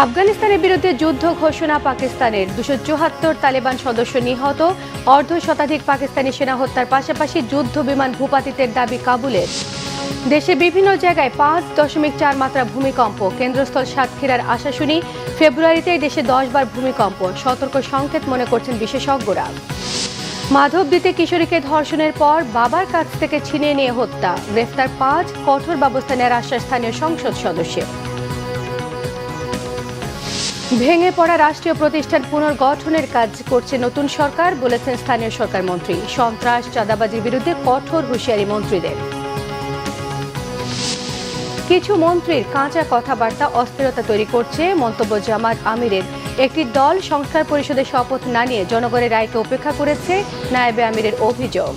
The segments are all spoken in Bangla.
আফগানিস্তানের বিরুদ্ধে যুদ্ধ ঘোষণা পাকিস্তানের 274 তালেবান সদস্য নিহত, অর্ধশতাধিক পাকিস্তানি সেনা হত্যার পাশাপাশি যুদ্ধ বিমান ভূপাতিতের দাবি কাবুলের। দেশের বিভিন্ন জায়গায় 5.4 মাত্রা ভূমিকম্প, কেন্দ্রস্থল সাতক্ষীরার আশাশুনি। ফেব্রুয়ারিতেই দেশে 10 বার ভূমিকম্প, সতর্ক সংকেত মনে করছেন বিশেষজ্ঞরা। মাধবদীতে কিশোরীকে ধর্ষণের পর বাবার কাছ থেকে ছিনিয়ে নিয়ে হত্যা, গ্রেফতার 5, কঠোর ব্যবস্থা নেওয়ার আশ্বাস স্থানীয় সংসদ সদস্যের। ভেঙে পড়া রাষ্ট্রীয় প্রতিষ্ঠান পুনর্গঠনের কাজ করছে নতুন সরকার, বলেছেন স্থানীয় সরকার মন্ত্রী। সন্ত্রাস চাঁদাবাজির বিরুদ্ধে কঠোর হুঁশিয়ারি মন্ত্রীদের। কিছু মন্ত্রীর কাঁচা কথাবার্তা অস্থিরতা তৈরি করছে, মন্তব্য জামাত আমিরের। একটি দল সংস্কার পরিষদের শপথ না নিয়ে জনগণের রায়কে উপেক্ষা করেছে, নায়েবে আমিরের অভিযোগ।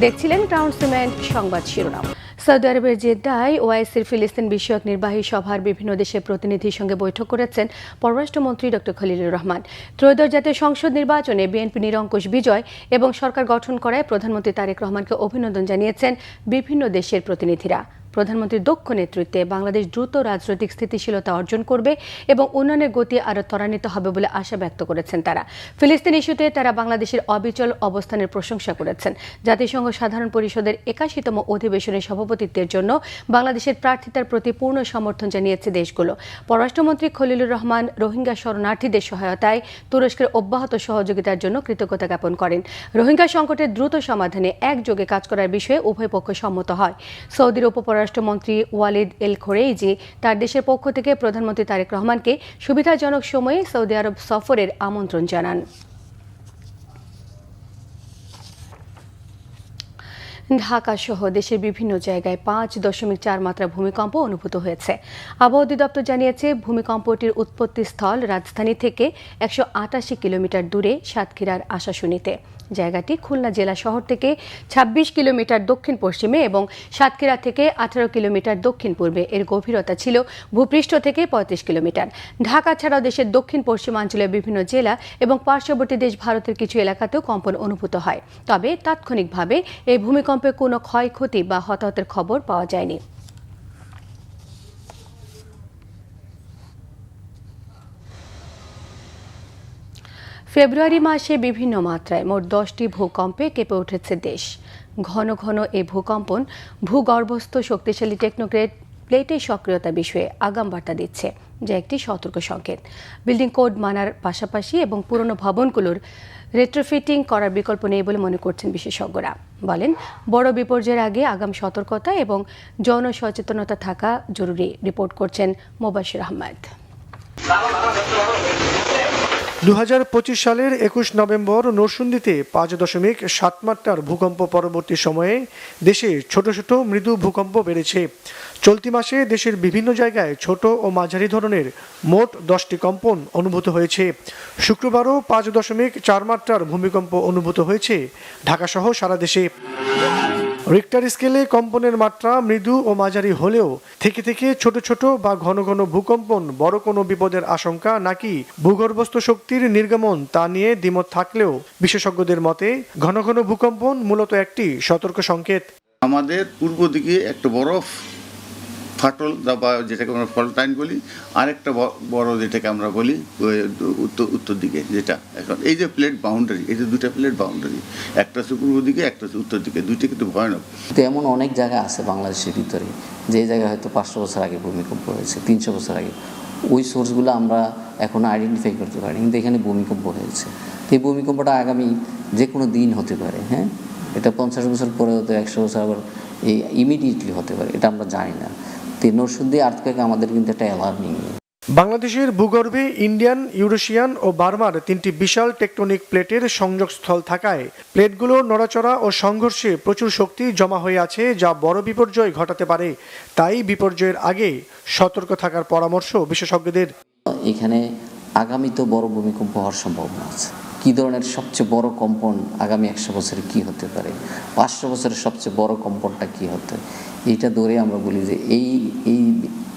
দেখছিলেন ক্রাউন সিমেন্ট সংবাদ শিরোনাম। সৌদি আরবের জেদ্দায় ওআইসির ফিলিস্তিন বিষয়ক নির্বাহী সভার বিভিন্ন দেশের প্রতিনিধির সঙ্গে বৈঠক করেছেন পররাষ্ট্রমন্ত্রী ডক্টর খলিলুর রহমান। ত্রয়োদশ জাতীয় সংসদ নির্বাচনে বিএনপি নিরঙ্কুশ বিজয় এবং সরকার গঠন করায় প্রধানমন্ত্রী তারেক রহমানকে অভিনন্দন জানিয়েছেন বিভিন্ন দেশের প্রতিনিধিরা। প্রধানমন্ত্রীর দক্ষ নেতৃত্বে বাংলাদেশ দ্রুত রাজনৈতিক স্থিতিশীলতা অর্জন করবে এবং উন্নয়নের গতি আরও ত্বরান্বিত হবে বলে আশা ব্যক্ত করেছেন তারা। ফিলিস্তিন ইস্যুতে তারা বাংলাদেশের অবিচল অবস্থানের প্রশংসা করেছেন। জাতিসংঘ সাধারণ পরিষদের 81তম অধিবেশনের সভাপতিত্বের জন্য বাংলাদেশের প্রার্থিতার প্রতি পূর্ণ সমর্থন জানিয়েছে দেশগুলো। পররাষ্ট্রমন্ত্রী খলিলুর রহমান রোহিঙ্গা শরণার্থীদের সহায়তায় তুরস্কের অব্যাহত সহযোগিতার জন্য কৃতজ্ঞতা জ্ঞাপন করেন। রোহিঙ্গা সংকটের দ্রুত সমাধানে একযোগে কাজ করার বিষয়ে উভয় পক্ষ সম্মত হয়। সৌদির উপপররাষ্ট্রমন্ত্রী ওয়ালিদ এল খোরেইজি তার দেশের পক্ষ থেকে প্রধানমন্ত্রী তারেক রহমানকে সুবিধাজনক সময়ে সৌদি আরব সফরের আমন্ত্রণ জানান। ঢাকা সহ দেশের বিভিন্ন জায়গায় 5.4 মাত্রা ভূমিকম্প অনুভূত হয়েছে। আবহাওয়া অধিদপ্তর জানিয়েছে, ভূমিকম্পটির উৎপত্তিস্থল রাজধানী থেকে 188 কিলোমিটার দূরে সাতক্ষীরার আশাশুনিতে। জায়গাটি খুলনা জেলা শহর থেকে 26 কিলোমিটার দক্ষিণ পশ্চিমে এবং সাতক্ষীরা থেকে 18 কিলোমিটার দক্ষিণ পূর্বে। এর গভীরতা ছিল ভূপৃষ্ঠ থেকে 35 কিলোমিটার। ঢাকা ছাড়াও দেশের দক্ষিণ পশ্চিমাঞ্চলের বিভিন্ন জেলা এবং পার্শ্ববর্তী দেশ ভারতের কিছু এলাকাতেও কম্পন অনুভূত হয়। তবে তাৎক্ষণিকভাবে এই ভূমিকম্পে কোনো ক্ষয়ক্ষতি বা হতাহতের খবর পাওয়া যায়নি। ফেব্রুয়ারি মাসে বিভিন্ন মাত্রায় মোট 10টি ভূকম্পে কেঁপে উঠেছে দেশ। ঘন ঘন এই ভূকম্পন ভূগর্ভস্থ শক্তিশালী টেকনোক্রেট প্লেটের সক্রিয়তা বিষয়ে আগাম বার্তা দিচ্ছে, যা একটি সতর্ক সংকেত। বিল্ডিং কোড মানার পাশাপাশি এবং পুরনো ভবনগুলোর রেট্রোফিটিং করার বিকল্প নেই বলে মনে করছেন বিশেষজ্ঞরা। বলেন, বড় বিপর্যয়ের আগে আগাম সতর্কতা এবং জনসচেতনতা থাকা জরুরি। রিপোর্ট করছেন মোবাশির আহমেদ। 2025 সালের 21 নভেম্বর নরসিংদীতে 5.7 মাত্রার ভূকম্প পরবর্তী সময়ে দেশে ছোট ছোট মৃদু ভূকম্প বেড়েছে। চলতি মাসে দেশের বিভিন্ন জায়গায় ছোট ও মাঝারি ধরনের মোট 10টি কম্পন অনুভূত হয়েছে। শুক্রবারও 5.4 মাত্রার ভূমিকম্প অনুভূত হয়েছে ঢাকাসহ সারা দেশে। রিক্টার স্কেলে কম্পনের মাত্রা মৃদু ও মাঝারি হলেও থেকে থেকে ছোট ছোট বা ঘন ঘন ভূকম্পন বড় কোনো বিপদের আশঙ্কা নাকি ভূগর্ভস্থ শক্তির নির্গমন তা নিয়ে দ্বিমত থাকলেও বিশেষজ্ঞদের মতে ঘন ঘন ভূকম্পন মূলত একটি সতর্ক সংকেত। আমাদের পূর্ব দিকে একটা বরফ ফাটল বা যেটাকে আমরা ফলটাইন বলি, আরেকটা বড় যেটাকে আমরা বলি উত্তর দিকে, যেটা এখন এই যে প্লেট বাউন্ডারি, এই যে দুটা প্লেট বাউন্ডারি, একটা হচ্ছে পূর্ব দিকে, একটা হচ্ছে উত্তর দিকে, দুইটা কিন্তু ভয়ানক। তো এমন অনেক জায়গা আছে বাংলাদেশের ভিতরে যে জায়গায় হয়তো 500 বছর আগে ভূমিকম্প হয়েছে, 300 বছর আগে। ওই সোর্সগুলো আমরা এখনো আইডেন্টিফাই করতে পারি, কিন্তু এখানে ভূমিকম্প হয়েছে। এই ভূমিকম্পটা আগামী যে কোনো দিন হতে পারে। হ্যাঁ, এটা 50 বছর পরে হতে, 100 বছর আবার এই ইমিডিয়েটলি হতে পারে, এটা আমরা জানি না। নরসিংদী আর্থকুয়েক আমাদের কিন্তু একটা অ্যালার্মিং। বাংলাদেশের ভূগর্ভে ইন্ডিয়ান, ইউরেশিয়ান ও বার্মার 3টি বিশাল টেকটনিক প্লেটের সংযোগস্থল থাকায় প্লেটগুলোর নড়াচড়া ও সংঘর্ষে প্রচুর শক্তি জমা হয়ে আছে, যা বড় বিপর্যয় ঘটাতে পারে। তাই বিপর্যয়ের আগে সতর্ক থাকার পরামর্শ বিশেষজ্ঞদের। এখানে আগামীতে বড় ভূমিকম্প হওয়ার সম্ভাবনা আছে। কী ধরনের সবচেয়ে বড় কম্পন আগামী 100 বছরে কী হতে পারে, 500 বছরের সবচেয়ে বড় কম্পনটা কী হতে, এইটা ধরে আমরা বলি যে এই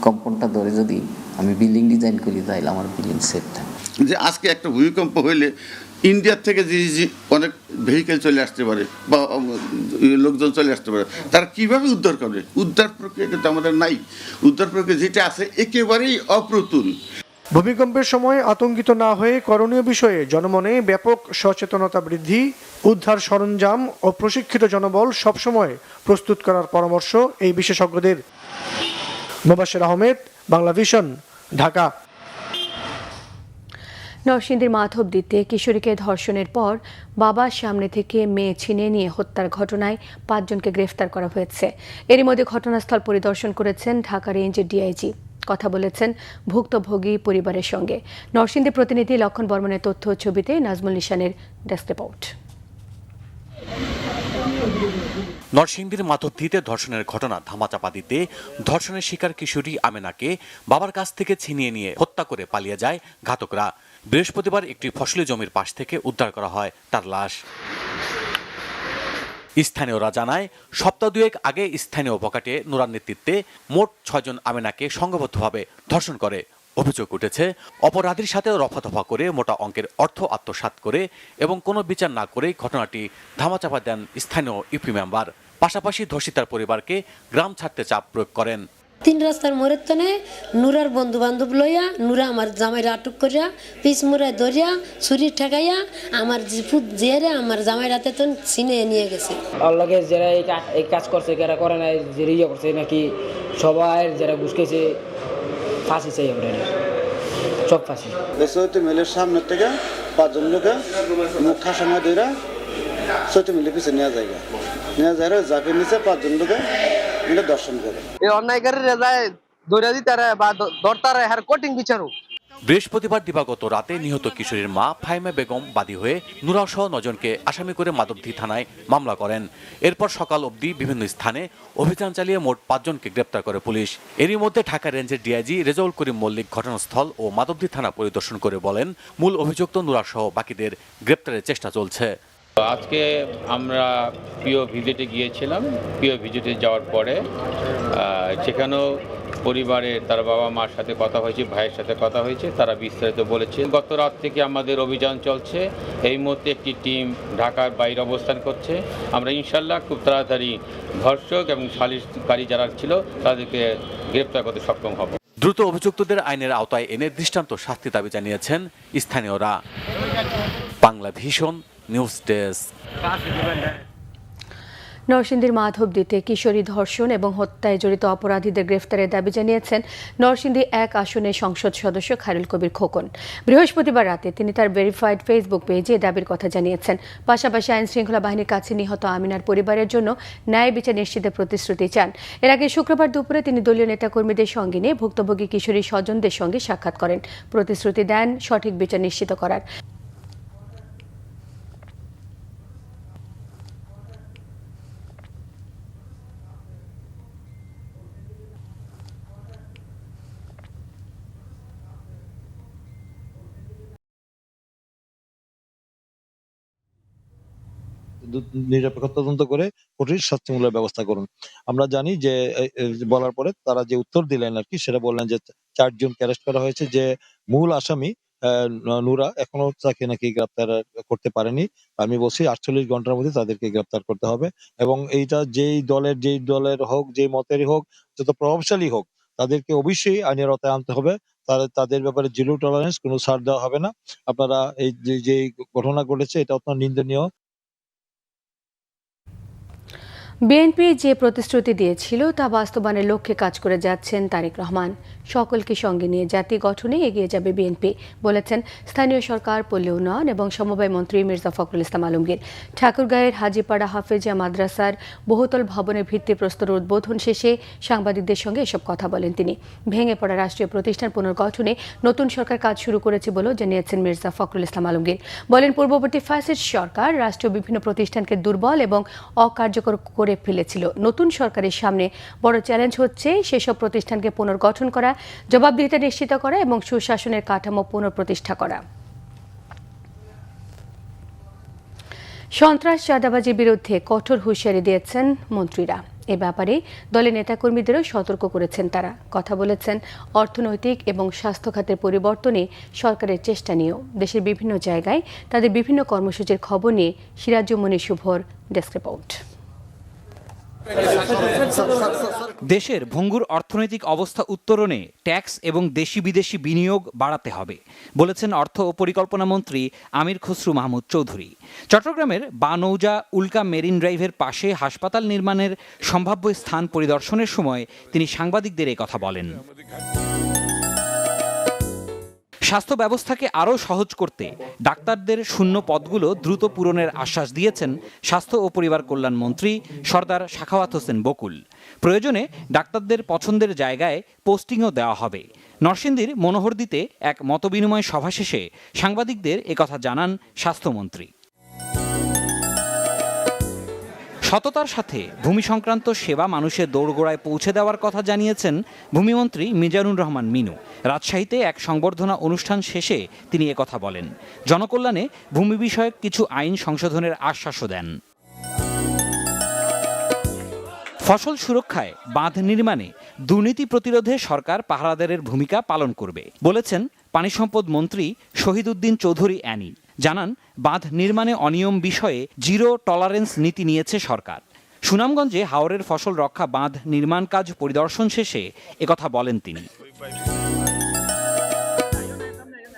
কম্পনটা ধরে যদি আমি বিল্ডিং ডিজাইন করি তাহলে আমার বিল্ডিং সেফ থাকে। যে আজকে একটা ভূমিকম্প হইলে ইন্ডিয়ার থেকে যে অনেক ভেহিকেল চলে আসতে পারে বা লোকজন চলে আসতে পারে, তারা কিভাবে উদ্ধার করবে? উদ্ধার প্রক্রিয়া কিন্তু আমাদের নাই। উদ্ধার প্রক্রিয়া যেটা আছে একেবারেই অপ্রতুল। ভূমিকম্পের সময় আতঙ্কিত না হয়ে করণীয় বিষয়ে জনমনে ব্যাপক সচেতনতা বৃদ্ধি, উদ্ধার সরঞ্জাম ও প্রশিক্ষিত জনবল সবসময় প্রস্তুত করার পরামর্শ এই বিশেষজ্ঞদের। মোবাশ্বের আহমেদ, বাংলা ভিশন, ঢাকা। নরসিংদীর মাধবদীতে কিশোরীকে ধর্ষণের পর বাবার সামনে থেকে মেয়ে ছিনিয়ে নিয়ে হত্যার ঘটনায় 5 জনকে গ্রেফতার করা হয়েছে। এরই মধ্যে ঘটনাস্থল পরিদর্শন করেছেন ঢাকা রেঞ্জের ডিআইজি। কথা বলেছেন ভুক্তভোগী পরিবারের সঙ্গে। নরসিংদী প্রতিনিধি লক্ষণ বর্মনের তথ্য ছবিতে নাজমুল নিশানের ডেস্ক রিপোর্ট। নরসিংদীর মাধবদীতে ধর্ষণের ঘটনা ধামাচাপা দিতে ধর্ষণের শিকার কিশোরী আমেনাকে বাবার কাছ থেকে ছিনিয়ে নিয়ে হত্যা করে পালিয়ে যায় ঘাতকরা। বৃহস্পতিবার একটি ফসলি জমির পাশ থেকে উদ্ধার করা হয় তার লাশ। স্থানীয়রা জানায়, সপ্তাহ দুয়েক আগে স্থানীয় বখাটে নুরার নেতৃত্বে মোট 6 জন আমেনাকে সংঘবদ্ধভাবে ধর্ষণ করে। অভিযোগ উঠেছে, অপরাধীর সাথে রফাদফা করে মোটা অঙ্কের অর্থ আত্মসাৎ করে এবং কোনো বিচার না করেই ঘটনাটি ধামাচাপা দেন স্থানীয় ইউপি মেম্বার। পাশাপাশি ধর্ষিতার পরিবারকে গ্রাম ছাড়তে চাপ প্রয়োগ করেন। 3 রাস্তার মোড়ের তনে নুরার বন্ধু বান্ধব লইয়া নুরা আমার জামাইরা আটক করিয়া পিস মুড়ায় ধরিয়া ছুরি ঠেকাইয়া আমার জিপুত জেরে আমার জামাইরাতে তো ছিনে নিয়ে গেছে। আল্লাহকে যারা এই কাজ করছে যারা করে নাই, যে ইয়ে করছে নাকি সবাই যারা ঘুষকেছে ফাঁসি চাই আমরা সব ফাঁসি। চৈত্য মিলের সামনের থেকে 5 জন লোকে মুখা সময় ধরে চৈত্য মিলের পিছিয়ে নেওয়া যায়, জাপের নিচে 5 জন লোকে মিলে দর্শন করে। এই অন্যায়কারী রেজায় দৌড়া দিতারে বা দরতারে হার কঠিন বিচারও। বৃহস্পতিবার দিবাগত রাতে নিহত কিশোরীর মা ফাহিমা বেগম বাদী হয়ে নুরা সহ 9 জনকে আসামি করে মাধবদী থানায় মামলা করেন। এরপর সকাল অবধি বিভিন্ন স্থানে অভিযান চালিয়ে মোট 5 জনকে গ্রেপ্তার করে পুলিশ। এরই মধ্যে ঢাকা রেঞ্জের ডিআইজি রেজাউল করিম মল্লিক ঘটনাস্থল ও মাধবদী থানা পরিদর্শন করে বলেন, মূল অভিযুক্ত নুরা সহ বাকিদের গ্রেপ্তারের চেষ্টা চলছে। আজকে আমরা পিও ভিজিটে গিয়েছিলাম। পিও ভিজিটে যাওয়ার পরে সেখানেও পরিবারের তার বাবা মার সাথে কথা হয়েছে, ভাইয়ের সাথে কথা হয়েছে, তারা বিস্তারিত বলেছে। গত রাত থেকে আমাদের অভিযান চলছে। এই মুহূর্তে একটি টিম ঢাকার বাইরে অবস্থান করছে। আমরা ইনশাল্লাহ খুব তাড়াতাড়ি ধর্ষক এবং সালিশকারী যারা ছিল তাদেরকে গ্রেপ্তার করতে সক্ষম হব। দ্রুত অভিযুক্তদের আইনের আওতায় এনে দৃষ্টান্ত শাস্তি দাবি জানিয়েছেন স্থানীয়রা। Bangla vision news desk. নরসিংদীর মাধবদীতে কিশোরী ধর্ষণ এবং হত্যায় জড়িত অপরাধীদের গ্রেফতারের দাবি জানিয়েছেন নরসিংদী 1 আসনের সংসদ সদস্য খায়রুল কবির খোকন। বৃহস্পতিবার রাতে তিনি তার ভেরিফাইড ফেসবুক পেজে দাবির কথা জানিয়েছেন। পাশাপাশি আইন শৃঙ্খলা বাহিনীর কাছে নিহত আমিনার পরিবারের জন্য ন্যায় বিচার নিশ্চিতের প্রতিশ্রুতি চান। এর আগে শুক্রবার দুপুরে তিনি দলীয় নেতাকর্মীদের সঙ্গে নিয়ে ভুক্তভোগী কিশোরী স্বজনদের সঙ্গে সাক্ষাৎ করেন। প্রতিশ্রুতি দেন সঠিক বিচার নিশ্চিত করার। নিরপেক্ষ তদন্ত করে কঠিন শাস্তিমূলক ব্যবস্থা করুন। আমরা জানি যে বলার পরে তারা যে উত্তর দিলেন আর কি, সেটা বললেন যে 4 জনকে অ্যারেস্ট করা হয়েছে। যে মূল আসামি নুরা এখনো তাকে নাকি গ্রেপ্তার করতে পারেনি। আমি বলছি 48 ঘন্টার মধ্যে তাদেরকে গ্রেপ্তার করতে হবে এবং এইটা যেই দলের হোক, যে মতেরই হোক, যত প্রভাবশালী হোক, তাদেরকে অবশ্যই আইনের আওতায় আনতে হবে। তাদের ব্যাপারে জিরো টলারেন্স, কোনো ছাড় দেওয়া হবে না। আপনারা এই যে ঘটনা ঘটেছে এটা অত্যন্ত নিন্দনীয়। বিএনপি যে প্রতিশ্রুতি দিয়েছিল তা বাস্তবায়নের লক্ষ্যে কাজ করে যাচ্ছেন তারেক রহমান। সকলকে সঙ্গে নিয়ে জাতি গঠনে এগিয়ে যাবে বিএনপি বলেছেন স্থানীয় সরকার, পল্লী উন্নয়ন এবং সমবায় মন্ত্রী মির্জা ফখরুল ইসলাম আলমগীর। ঠাকুরগাঁয়ের হাজীপাড়া হাফেজিয়া মাদ্রাসার বহুতল ভবনের ভিত্তিপ্রস্তর উদ্বোধন শেষে সাংবাদিকদের সঙ্গে এসব কথা বলেন তিনি। ভেঙে পড়া রাষ্ট্রীয় প্রতিষ্ঠান পুনর্গঠনে নতুন সরকার কাজ শুরু করেছে বলেও জানিয়েছেন মির্জা ফখরুল ইসলাম আলমগীর। বলেন, পূর্ববর্তী ফ্যাসিস্ট সরকার রাষ্ট্রীয় বিভিন্ন প্রতিষ্ঠানকে দুর্বল এবং অকার্যকর করে ফেলেছিল। নতুন সরকারের সামনে বড় চ্যালেঞ্জ হচ্ছে সেসব প্রতিষ্ঠানকে পুনর্গঠন করা, জবাবদিহিতা নিশ্চিত করা এবং সুশাসনের কাঠামো পুনঃপ্রতিষ্ঠা করা। সন্ত্রাস চাঁদাবাজির বিরুদ্ধে কঠোর হুঁশিয়ারি দিয়েছেন মন্ত্রীরা। এ ব্যাপারে দলের নেতাকর্মীদেরও সতর্ক করেছেন তারা। কথা বলেছেন অর্থনৈতিক এবং স্বাস্থ্য খাতের পরিবর্তনে সরকারের চেষ্টা নিয়েও। দেশের বিভিন্ন জায়গায় তাদের বিভিন্ন কর্মসূচির খবর নিয়ে সিরাজুমনি শুভর ডেস্ক রিপোর্ট। দেশের ভঙ্গুর অর্থনৈতিক অবস্থা উত্তরণে ট্যাক্স এবং দেশি বিদেশি বিনিয়োগ বাড়াতে হবে বলেছেন অর্থ ও পরিকল্পনা মন্ত্রী আমির খসরু মাহমুদ চৌধুরী। চট্টগ্রামের বানৌজা উল্কা মেরিন ড্রাইভের পাশে হাসপাতাল নির্মাণের সম্ভাব্য স্থান পরিদর্শনের সময় তিনি সাংবাদিকদের কথা বলেন। স্বাস্থ্য ব্যবস্থাকে আরও সহজ করতে ডাক্তারদের শূন্য পদগুলো দ্রুত পূরণের আশ্বাস দিয়েছেন স্বাস্থ্য ও পরিবার কল্যাণ মন্ত্রী সরদার সাখাওয়াত হোসেন বকুল। প্রয়োজনে ডাক্তারদের পছন্দের জায়গায় পোস্টিংও দেওয়া হবে। নরসিংদীর মনোহরদীতে এক মতবিনিময় সভা শেষে সাংবাদিকদের একথা জানান স্বাস্থ্যমন্ত্রী। সততার সাথে ভূমি সংক্রান্ত সেবা মানুষের দোরগোড়ায় পৌঁছে দেওয়ার কথা জানিয়েছেন ভূমিমন্ত্রী মিজানুর রহমান মিনু। রাজশাহীতে এক সংবর্ধনা অনুষ্ঠান শেষে তিনি একথা বলেন। জনকল্যাণে ভূমি বিষয়ক কিছু আইন সংশোধনের আশ্বাসও দেন। ফসল সুরক্ষায় বাঁধ নির্মাণে দুর্নীতি প্রতিরোধে সরকার পাহারাদারের ভূমিকা পালন করবে বলেছেন পানি সম্পদ মন্ত্রী শহীদ উদ্দিন চৌধুরী অ্যানি। জানান, বাঁধ নির্মাণে অনিয়ম বিষয়ে জিরো টলারেন্স নীতি নিয়েছে সরকার। সুনামগঞ্জে হাওরের ফসল রক্ষা বাঁধ নির্মাণ কাজ পরিদর্শন শেষে একথা বলেন তিনি।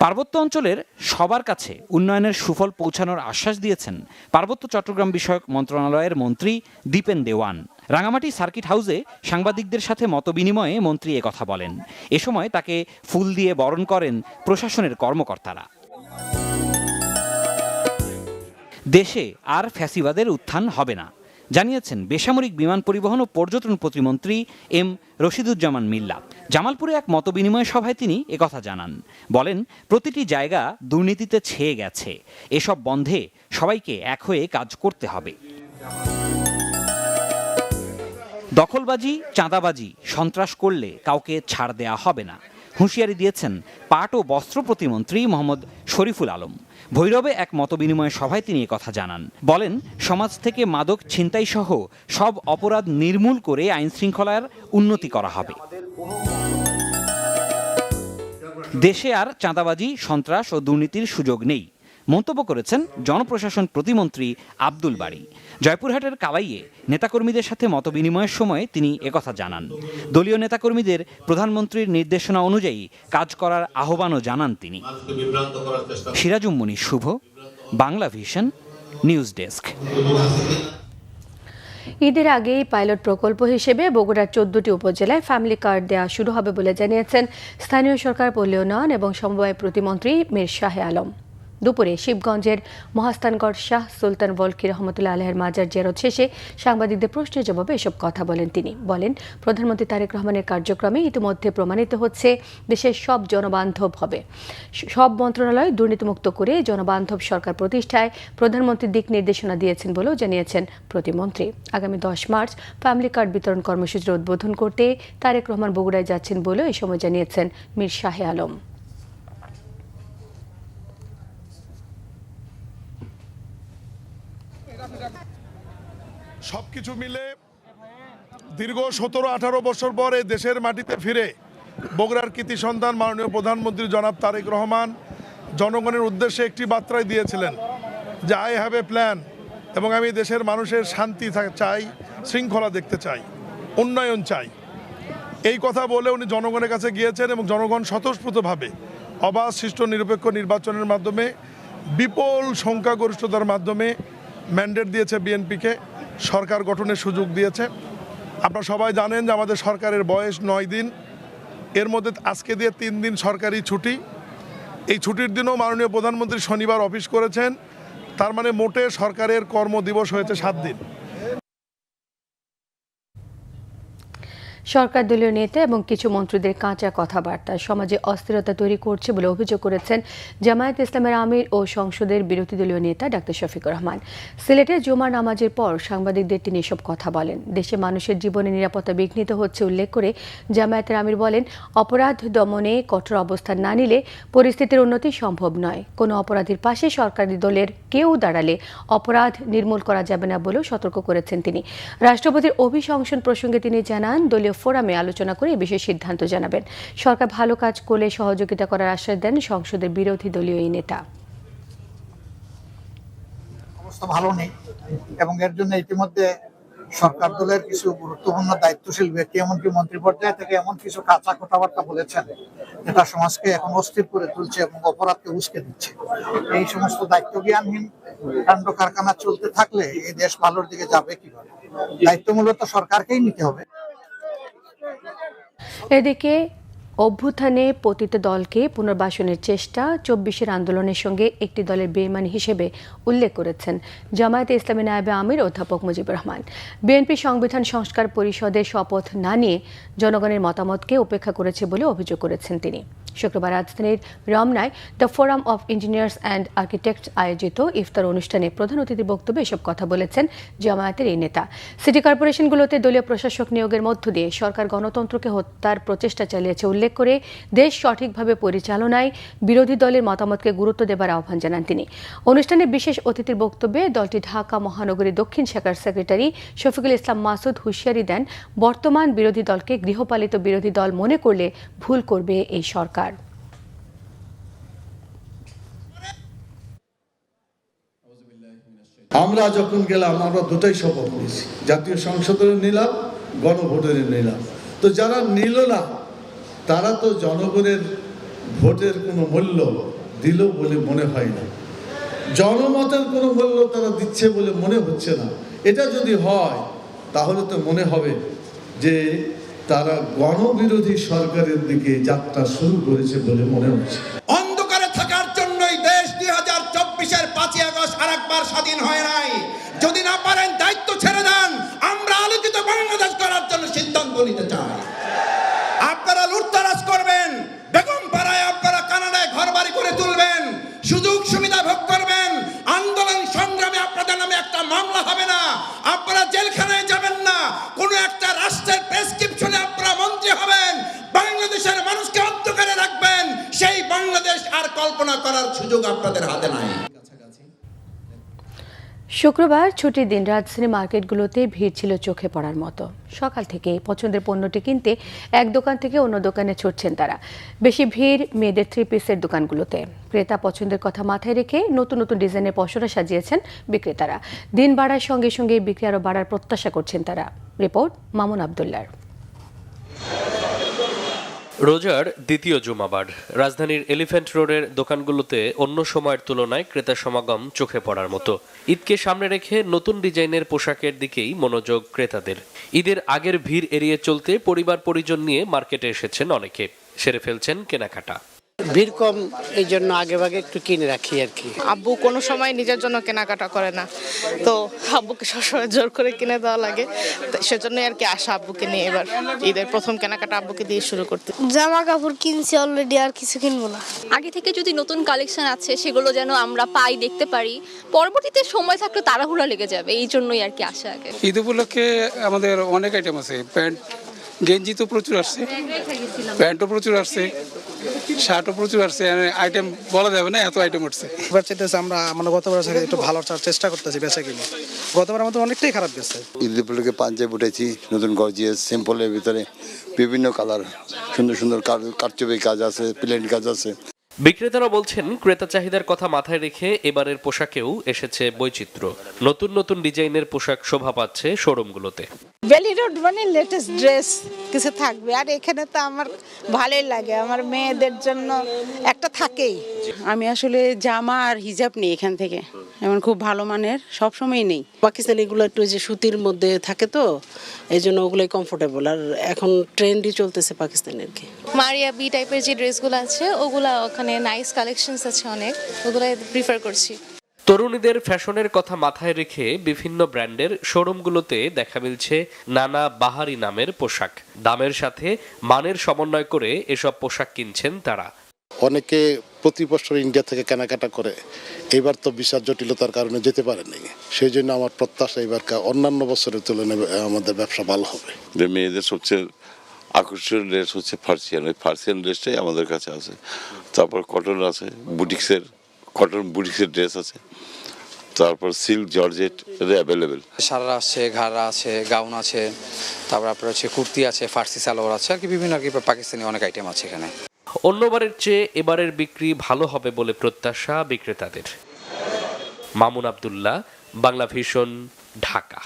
পার্বত্য অঞ্চলের সবার কাছে উন্নয়নের সুফল পৌঁছানোর আশ্বাস দিয়েছেন পার্বত্য চট্টগ্রাম বিষয়ক মন্ত্রণালয়ের মন্ত্রী দীপেন দেওয়ান। রাঙামাটি সার্কিট হাউসে সাংবাদিকদের সাথে মতবিনিময়ে মন্ত্রী একথা বলেন। এ সময় তাকে ফুল দিয়ে বরণ করেন প্রশাসনের কর্মকর্তারা। দেশে আর ফ্যাসিবাদের উত্থান হবে না জানিয়েছেন বেসামরিক বিমান পরিবহন ও পর্যটন প্রতিমন্ত্রী এম রশিদুজ্জামান মিল্লা। জামালপুরে এক মতবিনিময় সভায় তিনি একথা জানান। বলেন, প্রতিটি জায়গা দুর্নীতিতে ছেয়ে গেছে। এসব বন্ধে সবাইকে এক হয়ে কাজ করতে হবে। দখলবাজি, চাঁদাবাজি, সন্ত্রাস করলে কাউকে ছাড় দেয়া হবে না হুঁশিয়ারি দিয়েছেন পাট ও বস্ত্র প্রতিমন্ত্রী মোহাম্মদ শরীফুল আলম। ভৈরবে এক মতবিনিময় সভায় তিনি কথা জানান। বলেন, সমাজ থেকে মাদক ছিনতাই সহ সব অপরাধ নির্মূল করে আইন শৃঙ্খলার উন্নতি করা হবে। দেশে আর চাঁদাবাজি, সন্ত্রাস ও দুর্নীতির সুযোগ নেই মন্তব্য করেছেন জনপ্রশাসন প্রতিমন্ত্রী আব্দুল বারী। জয়পুরহাটের কালাইয়ে নেতাকর্মীদের সাথে মতবিনিময়ের সময় তিনি একথা জানান। দলীয় নেতাকর্মীদের প্রধানমন্ত্রীর নির্দেশনা অনুযায়ী কাজ করার আহ্বানও জানান তিনি। সিরাজুমনি শুভ, বাংলা ভিশন, নিউজ ডেস্ক। ঈদের আগেই পাইলট প্রকল্প হিসেবে বগুড়ার 14টি উপজেলায় ফ্যামিলি কার্ড দেওয়া শুরু হবে বলে জানিয়েছেন স্থানীয় সরকার, পল্লী উন্নয়ন এবং সমবায় প্রতিমন্ত্রী মীর শাহে আলম। দুপুরে শিবগঞ্জের মহাস্থানগড় শাহ সুলতান বলকি রহমতুল্লাহ আলাইহির মাজার জিয়ারত শেষে সাংবাদিকদের প্রশ্নের জবাবে এসব কথা বলেন তিনি। বলেন, প্রধানমন্ত্রী তারেক রহমানের কার্যক্রমে ইতিমধ্যে প্রমাণিত হচ্ছে দেশের সব জনবান্ধব হবে। সব মন্ত্রণালয় দুর্নীতিমুক্ত করে জনবান্ধব সরকার প্রতিষ্ঠায় প্রধানমন্ত্রী দিক নির্দেশনা দিয়েছেন বলেও জানিয়েছেন প্রতিমন্ত্রী। আগামী 10 মার্চ ফ্যামিলি কার্ড বিতরণ কর্মসূচির উদ্বোধন করতে তারেক রহমান বগুড়ায় যাচ্ছেন বলেও এই সময় জানিয়েছেন মীর শাহে আলম। সবকিছু মিলে দীর্ঘ 17-18 বছর পরে দেশের মাটিতে ফিরে বগুড়ার কৃতি সন্তান মাননীয় প্রধানমন্ত্রী জনাব তারেক রহমান জনগণের উদ্দেশ্যে একটি বার্তাই দিয়েছিলেন যে আই হ্যাভ এ প্ল্যান, এবং আমি দেশের মানুষের শান্তি চাই, শৃঙ্খলা দেখতে চাই, উন্নয়ন চাই। এই কথা বলে উনি জনগণের কাছে গিয়েছেন এবং জনগণ স্বতঃস্ফূর্তভাবে অবাধ, সুষ্ঠু, নিরপেক্ষ নির্বাচনের মাধ্যমে বিপুল সংখ্যাগরিষ্ঠতার মাধ্যমে ম্যান্ডেট দিয়েছে বিএনপিকে, সরকার গঠনের সুযোগ দিয়েছে। আপনারা সবাই জানেন যে আমাদের সরকারের বয়স 9 দিন, এর মধ্যে আজকে দিয়ে 3 দিন সরকারি ছুটি। এই ছুটির দিনও মাননীয় প্রধানমন্ত্রী শনিবার অফিস করেছেন, তার মানে মোটে সরকারের কর্মদিবস হয়েছে 7 দিন। সরকার দলীয় নেতা এবং কিছু মন্ত্রীদের কাঁচা কথাবার্তা সমাজে অস্থিরতা তৈরি করছে বলে অভিযোগ করেছেন জামায়াতে ইসলামের আমির ও সংসদের বিরোধী দলীয় নেতা ডাক্তার শফিকুর রহমান। সিলেটে জুমার নামাজের পর সাংবাদিকদের তিনি এসব কথা বলেন। দেশে মানুষের জীবনে নিরাপত্তা বিঘ্নিত হচ্ছে উল্লেখ করে জামায়াতের আমির বলেন, অপরাধ দমনে কঠোর অবস্থান না নিলে পরিস্থিতির উন্নতি সম্ভব নয়। কোনো অপরাধীর পাশে সরকারি দলের কেউ দাঁড়ালে অপরাধ নির্মূল করা যাবে না বলেও সতর্ক করেছেন তিনি। রাষ্ট্রপতির অভিশংসন প্রসঙ্গে তিনি জানান, দলীয় ফোরামে আলোচনা করে এই বিষয়ে সিদ্ধান্ত জানাবেন। সরকার ভালো কাজ করলে সহযোগিতা করার আশ্বাস দেন সংসদের বিরোধী দলীয় এই নেতা। অবস্থা ভালো নেই এবং এর জন্য ইতিমধ্যে সরকার দলের কিছু গুরুত্বপূর্ণ দায়িত্বশীল ব্যক্তি এমনকি মন্ত্রী পর্যায়ে থেকে এমন কিছু কাঁচা কথাবার্তা বলেছেন যেটা সমাজকে এখন অস্থির করে তুলছে এবং অপরাধকে উস্কে দিচ্ছে। এই সমস্ত দায়িত্ব জ্ঞানহীন কাণ্ড কারখানা চলতে থাকলে এই দেশ ভালোর দিকে যাবে কিভাবে? দায়িত্ব মূলত সরকারকেই নিতে হবে। এদিকে অভ্যুত্থানে পতিত দলকে পুনর্বাসনের চেষ্টা ২৪-এর আন্দোলনের সঙ্গে একটি দলের বেইমানি হিসেবে উল্লেখ করেছেন জামায়াতে ইসলামী নায়েবে আমির অধ্যাপক মুজিবুর রহমান। বিএনপি সংবিধান সংস্কার পরিষদের শপথ না নিয়ে জনগণের মতামতকে উপেক্ষা করেছে বলে অভিযোগ করেছেন তিনি। শুক্রবার রাজধানীর রমনায় the forum of engineers and architects আয়োজিত ইফতার অনুষ্ঠানে প্রধান অতিথির বক্তব্যে এসব কথা বলেছেন জামায়াতের এই নেতা। সিটি কর্পোরেশনগুলোতে দলীয় প্রশাসক নিয়োগের মধ্য দিয়ে সরকার গণতন্ত্রকে হত্যার প্রচেষ্টা চালিয়েছে উল্লেখ করে দেশ সঠিকভাবে পরিচালনায় বিরোধী দলের মতামতকে গুরুত্ব দেবার আহ্বান জানান তিনি। অনুষ্ঠানে বিশেষ অতিথির বক্তব্যে দলটি ঢাকা মহানগরী দক্ষিণ শাখার সেক্রেটারি শফিকুল ইসলাম মাসুদ হুঁশিয়ারি দেন, বর্তমান বিরোধী দলকে গৃহপালিত বিরোধী দল মনে করলে ভুল করবে এই সরকার। আমরা যখন গেলাম আমরা দুটাই শপথ নিয়েছি, জাতীয় সংসদের নিলাম, গণভোটের নিলাম। তো যারা নিল না তারা তো জনগণের ভোটের কোনো মূল্য দিল বলে মনে হয় না, জনমতের কোনো মূল্য তারা দিচ্ছে বলে মনে হচ্ছে না। এটা যদি হয় তাহলে তো মনে হবে যে তারা গণবিরোধী সরকারের দিকে যাত্রা শুরু করেছে বলে মনে হচ্ছে। অন্ধকারে থাকার জন্যই দেশ 2024-এর 5ই আগস্ট আরেকবার স্বাধীন হয় নাই। যদি না পারেন দায়িত্ব ছেড়ে দেন, আমরা আলোকিত বাংলাদেশ করার জন্য সিদ্ধান্ত নিতে চাই। আপনারা লুটতরাজ করবেন, বেগম পাড়ায় আপনারা কানাডায় ঘরবাড়ি করে তুলবেন, সুযোগ সুবিধা ভোগ করবেন, আন্দোলন সংগ্রামে আপনাদের নামে একটা মামলা হবে না, আপনারা জেলখানায় যাবেন না, কোন একটা রাষ্ট্রের প্রেসক্রিপশনে আপনারা মন্ত্রী হবেন, বাংলাদেশের মানুষকে অন্ধকারে রাখবেন। সেই বাংলাদেশ আর কল্পনা করার সুযোগ আপনাদের হাতে নাই। শুক্রবার ছুটির দিন রাজধানী মার্কেটগুলোতে ভিড় ছিল চোখে পড়ার মতো। সকাল থেকে পছন্দের পণ্যটি কিনতে এক দোকান থেকে অন্য দোকানে ছুটছেন তারা। বেশি ভিড় মেয়েদের 3 পিসের দোকানগুলোতে। ক্রেতা পছন্দের কথা মাথায় রেখে নতুন নতুন ডিজাইনের পসরা সাজিয়েছেন বিক্রেতারা। দিন বাড়ার সঙ্গে সঙ্গে বিক্রি আরও বাড়ার প্রত্যাশা করছেন তারা। রিপোর্ট মামুন আবদুল্লার। রোজার দ্বিতীয় জুমাবার রাজধানীর এলিফ্যান্ট রোডের দোকানগুলোতে অন্য সময়ের তুলনায় ক্রেতা সমাগম চোখে পড়ার মতো। ঈদকে সামনে রেখে নতুন ডিজাইনের পোশাকের দিকেই মনোযোগ ক্রেতাদের। ঈদের আগের ভিড় এড়িয়ে চলতে পরিবার পরিজন নিয়ে মার্কেটে এসেছেন অনেকে, সেরে ফেলছেন কেনাকাটা। ভিড় কম, এই জন্য আগে ভাগে একটু কিনে রাখি আর কি। আব্বু কোনো সময় নিজের জন্য কেনাকাটা করে না, তো আব্বুকে সবসময় জোর করে কিনে দেওয়া লাগে, সেজন্য আর কি আশা আব্বুকে নিয়ে এবার ঈদের প্রথম কেনাকাটা আব্বুকে দিয়ে শুরু করতে। জামা কাপড় কিনছি অলরেডি, আর কিছু কিনবো না। আগে থেকে যদি নতুন কালেকশন আছে সেগুলো যেন আমরা পাই, দেখতে পারি, পরবর্তীতে সময় থাকলে তাড়াহুড়া লেগে যাবে, এই জন্যই আর কি আশা। আগে ঈদ উপলক্ষে আমাদের অনেক আইটেম আছে, প্যান্ট গেঞ্জি তো প্রচুর আসছে, প্যান্টও প্রচুর আসছে, শার্টও প্রচুর আসছে, আইটেম বলা যাবে না, এত আইটেম উঠছে। এবার চাইতেছে আমরা গতবার একটু ভালো চেষ্টা করতেছি বেচা কিনে, গতবার আমাদের অনেকটাই খারাপ গেছে। ঈদ উপলক্ষে পাঞ্জাবি উঠেছি নতুন গর্জিয়াস সিম্পলের ভিতরে বিভিন্ন কালার, সুন্দর সুন্দর কারচুপি কাজ আছে, প্লেন কাজ আছে। বিক্রেতারা বলছেন ক্রেতা চাহিদার কথা মাথায় রেখে এবারের পোশাকেও এসেছে বৈচিত্র্য। নতুন নতুন ডিজাইনের পোশাক শোভা পাচ্ছে শোরুমগুলোতে। বেলি রোড মানে লেটেস্ট ড্রেস কিছু থাকবে, আর এখানে তো আমার ভালোই লাগে, আমার মেয়েদের জন্য একটা থাকেই। আমি আসলে জামা আর হিজাব নিই এখান থেকে, এমন খুব ভালো মানের সবসময় নেই। পাকিস্তানি এগুলো একটু যে সুতির মধ্যে থাকে তো, এই জন্য ওগুলোই কমফোর্টেবল, আর এখন ট্রেন্ডই চলতেছে পাকিস্তানের কি। মারিয়া বি টাইপের যে ড্রেসগুলো আছে ওগুলা ওখানে নাইস কালেকশনস আছে অনেক, ওগুলাই প্রিফার করছি। তরুণীদের ফ্যাশনের কথা মাথায় রেখে বিভিন্ন ব্র্যান্ডের শোরুমগুলোতে দেখা মিলছে নানা বাহারি নামের পোশাক। দামের সাথে মানের সমন্বয় করে এসব পোশাক কিনছেন তারা। অনেকে প্রতি বছর ইন্ডিয়া থেকে কেনাকাটা করে, এবার তো বিশাল জটিলতার কারণে যেতে পারেনি। সেই জন্য আমার প্রত্যাশা এবার অন্যান্য বছরের তুলনায় আমাদের ব্যবসা ভালো হবে। মেয়েদের সবচেয়ে আকর্ষণীয় ড্রেস হচ্ছে ফার্সিয়ান, ওই ফার্সিয়ান ড্রেসটাই আমাদের কাছে আছে। তারপর কটন আছে, কটন বুটিক্সের ড্রেস আছে, তারপর সিল্ক জর্জেট অ্যাভেলেবেল। সারা আছে, ঘাড়া আছে, গাউন আছে, তারপর আপনার হচ্ছে কুর্তি আছে, ফার্সি সালোয়ার আছে, আর কি বিভিন্ন আর কি পাকিস্তানি অনেক আইটেম আছে এখানে। অন্যবারের চেয়ে এবারের বিক্রি ভালো হবে বলে প্রত্যাশা বিক্রেতাদের। মামুন আব্দুল্লাহ, বাংলা ভিশন, ঢাকা।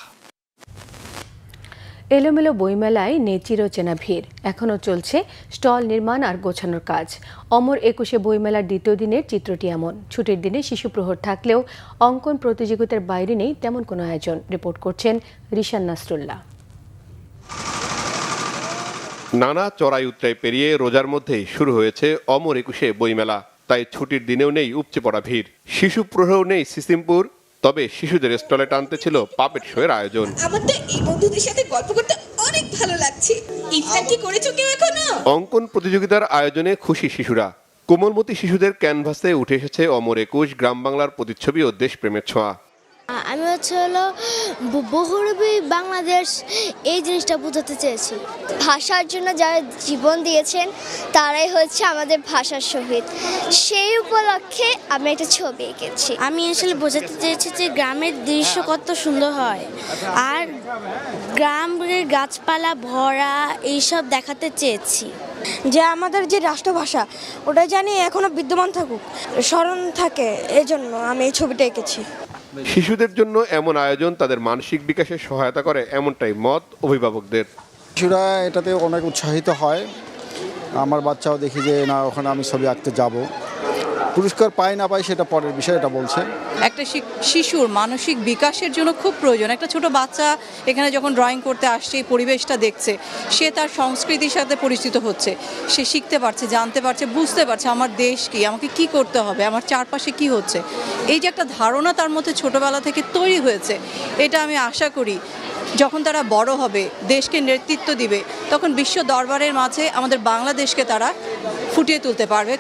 এলোমেলো বইমেলায় নেই চিরচেনা ভিড়। এখনও চলছে স্টল নির্মাণ আর গোছানোর কাজ। অমর ২১ বইমেলার দ্বিতীয় দিনের চিত্রটি এমন। ছুটির দিনে শিশু প্রহর থাকলেও অঙ্কন প্রতিযোগিতার বাইরে নেই তেমন কোনো আয়োজন। রিপোর্ট করছেন রিশান নাসরুল্লাহ। নানা চড়াই উতরাই পেরিয়ে রোজার মধ্যেই শুরু হয়েছে অমর ২১ বইমেলা। তাই ছুটির দিনেও নেই উপচে পড়া ভিড়। শিশু প্রহরও নেই সিসিমপুর, তবে শিশুদের স্টলে টানতে ছিল পাপেট শোয়ের আয়োজন। আমার তো এই বন্ধুদের সাথে গল্প করতে অনেক ভালো লাগছে। ইফতার কি করেছো কেউ এখনো? অঙ্কন প্রতিযোগিতার আয়োজনে খুশি শিশুরা। কোমলমতি শিশুদের ক্যানভাসে উঠে এসেছে অমর ২১ গ্রাম বাংলার প্রতিচ্ছবি ও দেশপ্রেমের ছোঁয়া। আমি হলো বহুরূপী বাংলাদেশ, এই জিনিসটা বোঝাতে চেয়েছি। ভাষার জন্য যারা জীবন দিয়েছেন তারাই হচ্ছে আমাদের ভাষার শহীদ। সেই উপলক্ষে আমি একটা ছবি এঁকেছি। আমি আসলে বোঝাতে চেয়েছি যে গ্রামের দৃশ্য কত সুন্দর হয়, আর গ্রামের গাছপালা ভরা এইসব দেখাতে চেয়েছি। যে আমাদের যে রাষ্ট্রভাষা ওটা জানি এখনো বিদ্যমান থাকুক, স্মরণ থাকে, এজন্য আমি এই ছবিটা এঁকেছি। শিশুদের জন্য এমন আয়োজন তাদের মানসিক বিকাশে সহায়তা করে, এমনটাই মত অভিভাবকদের। শিশুরা এটাতে অনেক উৎসাহিত হয়। আমার বাচ্চাও দেখি যে না, ওখানে আমি ছবি আঁকতে যাব। পুরস্কার পাই না পাই সেটা পরের বিষয়, এটা বলছে। একটা শিশুর মানসিক বিকাশের জন্য খুব প্রয়োজন। একটা ছোট বাচ্চা এখানে যখন ড্রয়িং করতে আসছে, এই পরিবেশটা দেখছে, সে তার সংস্কৃতির সাথে পরিচিত হচ্ছে, সে শিখতে পারছে, জানতে পারছে, বুঝতে পারছে আমার দেশ কি, আমাকে কি করতে হবে, আমার চারপাশে কি হচ্ছে। এই যে একটা ধারণা তার মধ্যে ছোটবেলা থেকে তৈরি হয়েছে, এটা আমি আশা করি যখন তারা বড় হবে, দেশকে নেতৃত্ব দিবে, তখন বিশ্ব দরবারের মাঝে আমাদের বাংলাদেশকে তারা ফুটিয়ে তুলতে পারবে।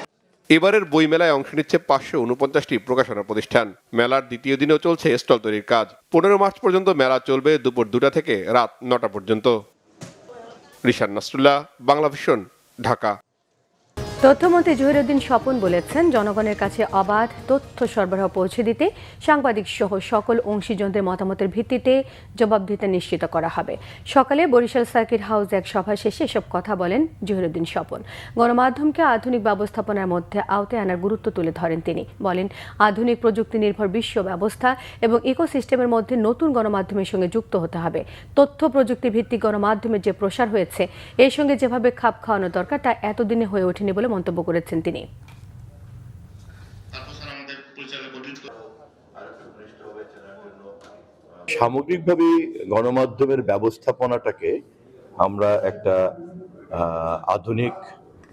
এবারের বইমেলায় অংশ নিচ্ছে ৫৪৯টি প্রকাশনা প্রতিষ্ঠান। মেলার দ্বিতীয় দিনেও চলছে স্টল তৈরির কাজ। ১৫ মার্চ পর্যন্ত মেলা চলবে দুপুর ২টা থেকে রাত ৯টা পর্যন্ত। রিশান নাসরুল্লাহ, বাংলা ভিশন, ঢাকা। তথ্যমন্ত্রী জহিরুদ্দিন স্বপন বলেছেন, জনগণের কাছে অবাধ তথ্য সরবরাহ পৌঁছে দিতে সাংবাদিক সহ সকল অংশীজনদের মতামতের ভিত্তিতে জবাবদিহিতা নিশ্চিত করা হবে। সকালে বরিশাল সার্কিট হাউস এক সভা শেষে এসব কথা বলেন জহিরুদ্দিন স্বপন। গণমাধ্যমকে আধুনিক ব্যবস্থাপনার মধ্যে আওতায় আনার গুরুত্ব তুলে ধরেন তিনি। বলেন, আধুনিক প্রযুক্তি নির্ভর বিশ্ব ব্যবস্থা এবং ইকোসিস্টেমের মধ্যে নতুন গণমাধ্যমের সঙ্গে যুক্ত হতে হবে। তথ্য প্রযুক্তি ভিত্তিক গণমাধ্যমের যে প্রসার হয়েছে, এর সঙ্গে যেভাবে খাপ খাওয়ানো দরকার তা এতদিনে হয়ে ওঠেনি বলে মন্তব্য করেছেন তিনি। সামগ্রিকভাবে গণমাধ্যমের ব্যবস্থাপনাটাকে আমরা একটা আধুনিক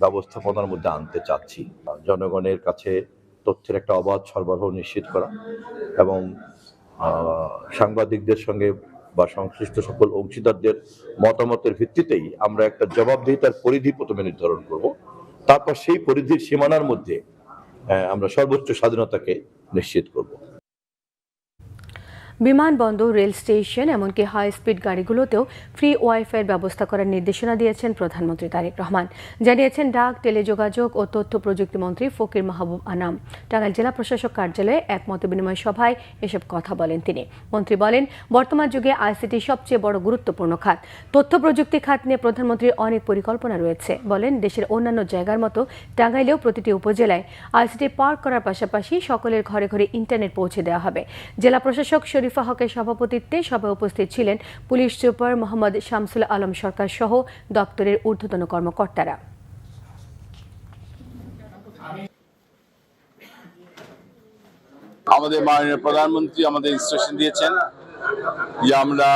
ব্যবস্থাপনার মধ্যে আনতে চাচ্ছি। জনগণের কাছে তথ্যের একটা অবাধ সরবরাহ নিশ্চিত করা এবং সাংবাদিকদের সঙ্গে বা সংশ্লিষ্ট সকল অংশীদারদের মতামতের ভিত্তিতেই আমরা একটা জবাবদিহিতার পরিধি প্রথমে নির্ধারণ করব। তারপর সেই পরিধির সীমানার মধ্যে আমরা সর্বোচ্চ স্বাধীনতাকে নিশ্চিত করব। বিমানবন্দর, রেল স্টেশন এমনকি হাই স্পিড গাড়িগুলোতেও ফ্রি ওয়াইফাইয়ের ব্যবস্থা করার নির্দেশনা দিয়েছেন প্রধানমন্ত্রী তারেক রহমান। জানিয়েছেন ডাক, টেলিযোগাযোগ ও তথ্য প্রযুক্তি মন্ত্রী ফকির মাহবুব আনাম। টাঙ্গাইল জেলা প্রশাসক কার্যালয়ে এক মতবিনিময় সভায় এসব কথা বলেন তিনি। মন্ত্রী বলেন, বর্তমান যুগে আইসিটি সবচেয়ে বড় গুরুত্বপূর্ণ খাত। তথ্য প্রযুক্তি খাত নিয়ে প্রধানমন্ত্রীর অনেক পরিকল্পনা রয়েছে। বলেন, দেশের অন্যান্য জায়গার মতো টাঙ্গাইলেও প্রতিটি উপজেলায় আইসিটি পার্ক করার পাশাপাশি সকলের ঘরে ঘরে ইন্টারনেট পৌঁছে দেওয়া হবে। জেলা প্রশাসক শরীফা হকের সভাপতিত্বে সভায় উপস্থিত ছিলেন পুলিশ সুপার মোহাম্মদ শামসুল আলম সরকার সহ দপ্তরের ঊর্ধ্বতন কর্মকর্তারা। আমাদের মাননীয় প্রধানমন্ত্রী আমাদের ইনস্ট্রাকশন দিয়েছেন যে আমরা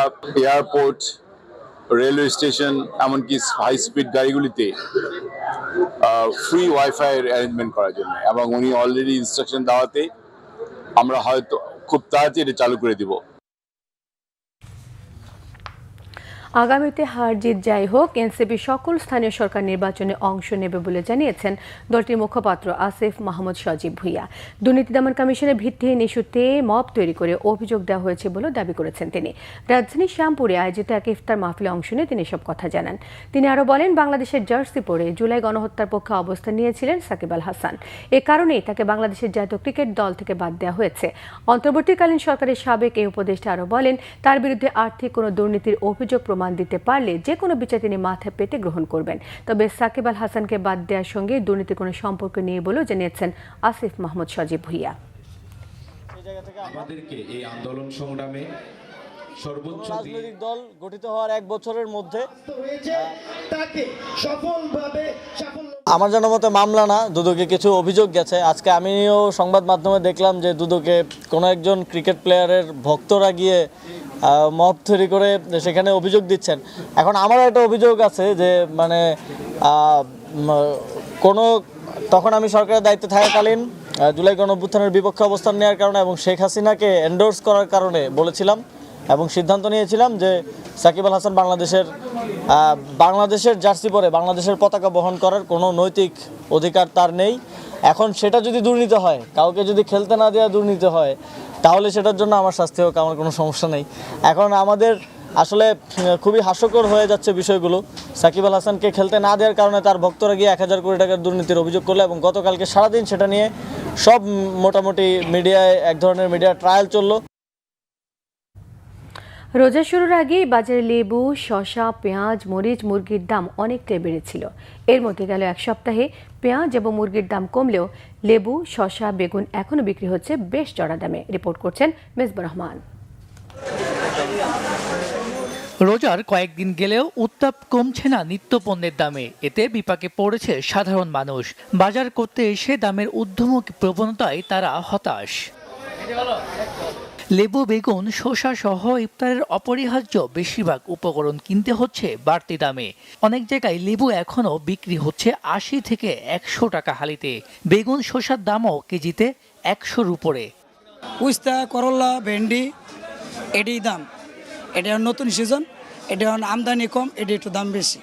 এয়ারপোর্ট, রেলওয়ে স্টেশন এমনকি হাই স্পিড গাড়িগুলিতে ফ্রি ওয়াইফাই অ্যারেঞ্জমেন্ট করার জন্য, এবং উনি অলরেডি ইনস্ট্রাকশন দেওয়াতে আমরা হয়তো খুব তাড়াতাড়ি এটা চালু করে দিব। আগামীতে হার জিত যাই হোক, এনসিপি সকল স্থানীয় সরকার নির্বাচনে অংশ নেবে বলে জানিয়েছেন দলটির মুখপাত্র আসিফ মাহমুদ সজীব ভুঁইয়া। দুর্নীতি দমন কমিশনের ভিত্তিহীন ইস্যুতে মব তৈরি করে অভিযোগ দেওয়া হয়েছে বলে দাবি করেছেন তিনি। রাজধানীর শ্যামপুরে আয়োজিত এক ইফতার মাহফিলে অংশ নিয়ে তিনি সব কথা জানান। তিনি আরও বলেন, বাংলাদেশের জার্সি পরে জুলাই গণহত্যার পক্ষে অবস্থান নিয়েছিলেন সাকিব আল হাসান। এ কারণেই তাকে বাংলাদেশের জাতীয় ক্রিকেট দল থেকে বাদ দেওয়া হয়েছে। অন্তর্বর্তীকালীন সরকারের সাবেক এই উপদেষ্টা আরও বলেন, তার বিরুদ্ধে আর্থিক কোনো দুর্নীতির অভিযোগ প্রমাণ দিতে পারলে যে কোনো বিচার তিনি মাথায় পেতে গ্রহণ করবেন। তবে সাকিব আল হাসানকে বাদ দেওয়ার সঙ্গে দুর্নীতির কোনো সম্পর্ক নেই বলেও জানিয়েছেন আসিফ মাহমুদ সজীব ভুঁইয়া। আমাদেরকে এই আন্দোলন সংগ্রামে সর্বোচ্চ রাজনৈতিক দল গঠিত হওয়ার 1 বছরের মধ্যে আমার জানা মতে মামলা না, দুদকে কিছু অভিযোগ গেছে। আজকে আমিও সংবাদ মাধ্যমে দেখলাম যে দুদকে কোনো একজন ক্রিকেট প্লেয়ারের ভক্তরা গিয়ে মব তৈরি করে সেখানে অভিযোগ দিচ্ছেন। এখন আমারও একটা অভিযোগ আছে যে মানে তখন আমি সরকারের দায়িত্বে থাকাকালীন জুলাই গণঅভ্যুত্থানের বিপক্ষে অবস্থান নেওয়ার কারণে এবং শেখ হাসিনাকে এন্ডোর্স করার কারণে বলেছিলাম এবং সিদ্ধান্ত নিয়েছিলাম যে সাকিব আল হাসান বাংলাদেশের জার্সি পরে বাংলাদেশের পতাকা বহন করার কোনো নৈতিক অধিকার তার নেই। এখন সেটা যদি দুর্নীতি হয়, কাউকে যদি খেলতে না দেওয়া দুর্নীতি হয়, তাহলে সেটার জন্য আমার শাস্তি হোক, আমার কোনো সমস্যা নেই। এখন আমাদের আসলে খুবই হাস্যকর হয়ে যাচ্ছে বিষয়গুলো। সাকিব আল হাসানকে খেলতে না দেওয়ার কারণে তার ভক্তরা গিয়ে 1000 কোটি টাকার দুর্নীতির অভিযোগ করলো এবং গতকালকে সারাদিন সেটা নিয়ে সব মোটামুটি মিডিয়ায় এক ধরনের মিডিয়া ট্রায়াল চললো। রোজা শুরুর আগেই বাজারে লেবু, শসা, পেঁয়াজ, মরিচ, মুরগির দাম অনেকটাই বেড়েছিল। এর মধ্যে গেল এক সপ্তাহে পেঁয়াজ এবং মুরগির দাম কমলেও লেবু, শসা, বেগুন এখনও বিক্রি হচ্ছে বেশ চড়া দামে। রিপোর্ট করছেন মেজবুর রহমান। রোজার কয়েকদিন গেলেও উত্তাপ কমছে না নিত্যপণ্যের দামে। এতে বিপাকে পড়েছে সাধারণ মানুষ। বাজার করতে এসে দামের ঊর্ধ্বমুখী প্রবণতায় তারা হতাশ। লেবু, বেগুন, শসা সহ ইফতারের অপরিহার্য বেশিরভাগ উপকরণ কিনতে হচ্ছে বাড়তি দামে। অনেক জায়গায় লেবু এখনও বিক্রি হচ্ছে 80 থেকে 100 টাকা হালিতে। বেগুন, শসার দামও কেজিতে 100-র উপরে। উস্তা, করলা, ভেন্ডি এটাই দাম। এটা নতুন সিজন, এটা আমদানি কম, এটা একটু দাম বেশি।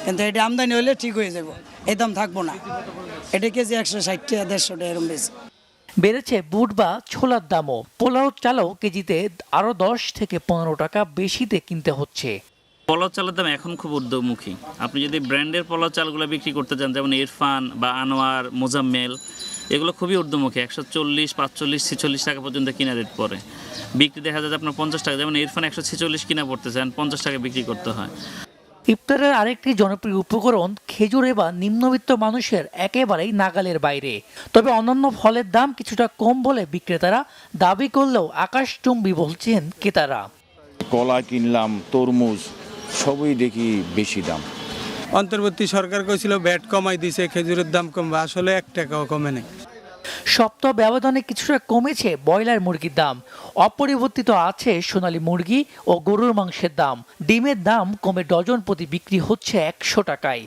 কিন্তু এটা আমদানি হলে ঠিক হয়ে যাব, এই দাম থাকবো না। এটা কেজি 160 টাকা, 150 টাকা এরকম বেশি। বেড়েছে বুট বা ছোলার দামও। পোলাও চালও কেজিতে আরও 10 থেকে 15 টাকা বেশিতে কিনতে হচ্ছে। পোলাও চালের দাম এখন খুব ঊর্ধ্বমুখী। আপনি যদি ব্র্যান্ডের পোলাও চালগুলো বিক্রি করতে চান, যেমন ইরফান বা আনোয়ার, মোজাম্মেল, এগুলো খুবই ঊর্ধ্বমুখী। 140, 45, 46 টাকা পর্যন্ত কিনা রেট পড়ে। বিক্রি দেখা যায় আপনার 50 টাকা। যেমন ইরফান 146 কিনা পড়তে চান, 50 টাকা বিক্রি করতে হয়। ইফতারের আরেকটি জনপ্রিয় উপকরণ খেজুরে বা নিম্নবিত্ত মানুষের একেবারেই নাগালের বাইরে। তবে অন্যান্য ফলের দাম কিছুটা কম বলে বিক্রেতারা দাবি করলেও আকাশচুম্বী বলছেন ক্রেতারা। কলা কিনলাম, তরমুজ, সবই দেখি বেশি দাম। অন্তর্বর্তী সরকার কইছিল ভ্যাট কমাই দিছে, খেজুরের দাম কমবে, আসলে 1 টাকাও কমে নাই। সপ্তাহ ব্যবধানে কিছুটা কমেছে ব্রয়লার মুরগির দাম। অপরিবর্তিত আছে সোনালী মুরগি ও গরুর মাংসের দাম। ডিমের দাম কমে ডজন প্রতি বিক্রি হচ্ছে 100 টাকায়।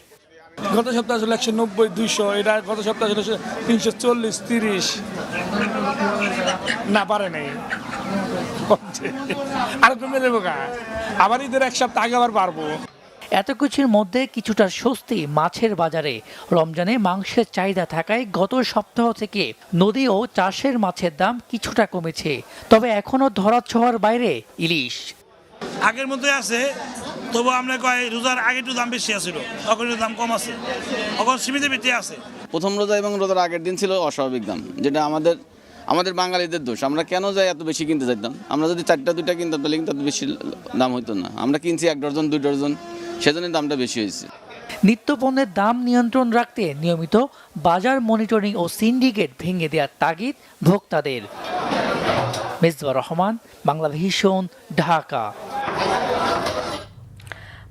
গত সপ্তাহে ছিল 190, 200, এটা গত সপ্তাহে ছিল 340, 30। না পারে নাই, আর কমে দেবো গা। আবার ঈদের 1 সপ্তাহ আগে আবার পারবো। এত কিছুর মধ্যে কিছুটা স্বস্তি মাছের বাজারে। রমজানে মাংসের চাহিদা থাকায় গত সপ্তাহ থেকে নদী ও চাষের মাছের দাম কিছুটা কমেছে। তবে এখনো ধরাছোঁয়ার বাইরে ইলিশ। আগের মতোই আছে, তবু আমরা রোজার আগে একটু দাম বেশি আছিল, এখন একটু দাম কম আছে, এখন সীমিত ভিত্তি আছে। প্রথম রোজা এবং রোজার আগের দিন ছিল অস্বাভাবিক দাম, যেটা আমাদের বাঙালিদের দোষ। আমরা কেন যাই এত বেশি কিনতে চাইতাম? আমরা যদি 4টা-2টা কিনতাম তাহলে কিন্তু এত বেশি দাম হইতো না। আমরা কিনছি 1 ডজন 2 ডজন, সেজন্য দামটা বেশি হয়েছে। নিত্যপণ্যের দাম নিয়ন্ত্রণ রাখতে নিয়মিত বাজার মনিটরিং ও সিন্ডিকেট ভেঙে দেওয়ার তাগিদ ভোক্তাদের। Mezbur Rahman, Bangla vision, Dhaka.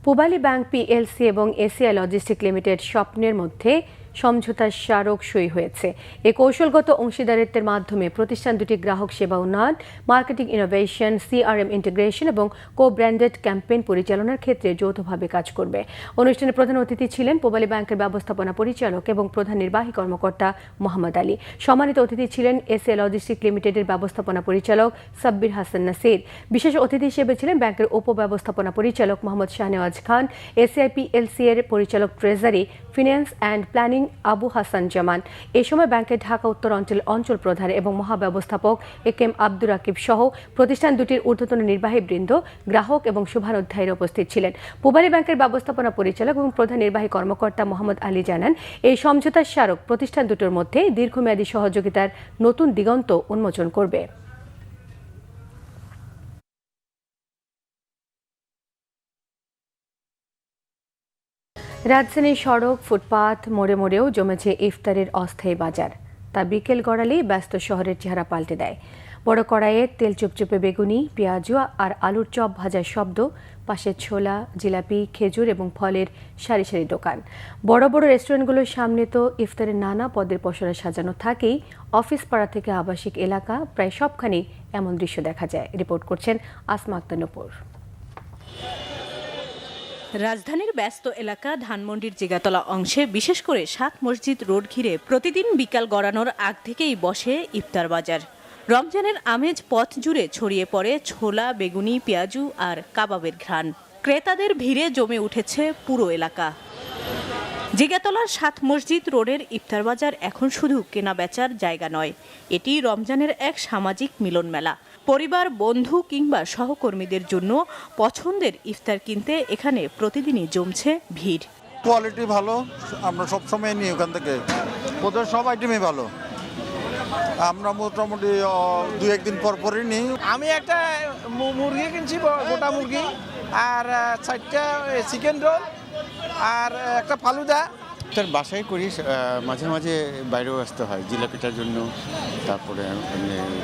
Pubali bank PLC এবং এসিআই লজিস্টিক লিমিটেড স্বপ্নের মধ্যে সমঝোতার স্মারক সই হয়েছে। এই কৌশলগত অংশীদারিত্বের মাধ্যমে প্রতিষ্ঠান দুটি গ্রাহক সেবা উন্নয়ন, মার্কেটিং ইনোভেশন, CRM ইন্টিগ্রেশন এবং কো-ব্র্যান্ডেড ক্যাম্পেইন পরিচালনার ক্ষেত্রে যৌথভাবে কাজ করবে। অনুষ্ঠানে প্রধান অতিথি ছিলেন পূবালী ব্যাংকের ব্যবস্থাপনা পরিচালক এবং প্রধান নির্বাহী কর্মকর্তা মোহাম্মদ আলী। সম্মানিত অতিথি ছিলেন SA লজিস্টিক লিমিটেডের ব্যবস্থাপনা পরিচালক সাব্বির হাসান নাসির। বিশেষ অতিথি হিসেবে ছিলেন ব্যাংকের উপব্যবস্থাপনা পরিচালক মোহাম্মদ শাহনেওয়াজ খান, SAI PLC এর পরিচালক treasury, finance and planning Abu Hasan Zaman. এ সময় ব্যাংকের ঢাকা উত্তর অঞ্চল প্রধান এবং মহাব্যবস্থাপক AK আব্দুর রাকিব সহ প্রতিষ্ঠান দুটির ঊর্ধ্বতন নির্বাহী বৃন্দ, গ্রাহক এবং শুভানুধ্যায়ীরা উপস্থিত ছিলেন। পূবালী ব্যাংকের ব্যবস্থাপনা পরিচালক এবং প্রধান নির্বাহী কর্মকর্তা মোহাম্মদ আলী জানান, এই সমঝোতার স্মারক প্রতিষ্ঠান দুটোর মধ্যে দীর্ঘমেয়াদী সহযোগিতার নতুন দিগন্ত উন্মোচন করবে। রাজধানীর সড়ক, ফুটপাত, মোড়ে মোড়েও জমেছে ইফতারের অস্থায়ী বাজার। তা বিকেল গড়ালেই ব্যস্ত শহরের চেহারা পাল্টে দেয়। বড় কড়াইয়ে তেল চুপচুপে বেগুনি, পেঁয়াজু আর আলুর চপ ভাজার শব্দ, পাশে ছোলা, জিলাপি, খেজুর এবং ফলের সারি সারি দোকান। বড় বড় রেস্টুরেন্টগুলোর সামনে তো ইফতারের নানা পদের পসরা সাজানো থাকেই। অফিস পাড়া থেকে আবাসিক এলাকা প্রায় সবখানেই এমন দৃশ্য দেখা যায়। রিপোর্ট করছেন আসমা আক্তার নূপুর। রাজধানীর ব্যস্ত এলাকা ধানমন্ডির জিগাতলা অংশে বিশেষ করে 7 মসজিদ রোড ঘিরে প্রতিদিন বিকাল গড়ানোর আগ থেকেই বসে ইফতার বাজার। রমজানের আমেজ পথ জুড়ে ছড়িয়ে পড়ে ছোলা, বেগুনি, পেঁয়াজু আর কাবাবের ঘ্রাণ। ক্রেতাদের ভিড়ে জমে উঠেছে পুরো এলাকা। জিগাতলার 7 মসজিদ রোডের ইফতার বাজার এখন শুধু কেনা বেচার জায়গা নয়, এটি রমজানের এক সামাজিক মিলন মেলা। পরিবার, বন্ধু কিংবা সহকর্মীদের জন্য পছন্দের ইফতার কিনতে এখানে প্রতিদিনই জমছে ভিড়। কোয়ালিটি ভালো, আমরা সবসময় নিই ওখান থেকে, ওদের সব আইটেমই ভালো। আমরা মোটামুটি 2-1 দিন পর পরই নিই। আমি একটা মুরগি কিনছি, গোটা মুরগি, আর 4টা চিকেন রোল আর একটা ফালুদা। তার বাসায় করি, মাঝে মাঝে বাইরেও আসতে হয় জিলাপিটার জন্য, তারপরে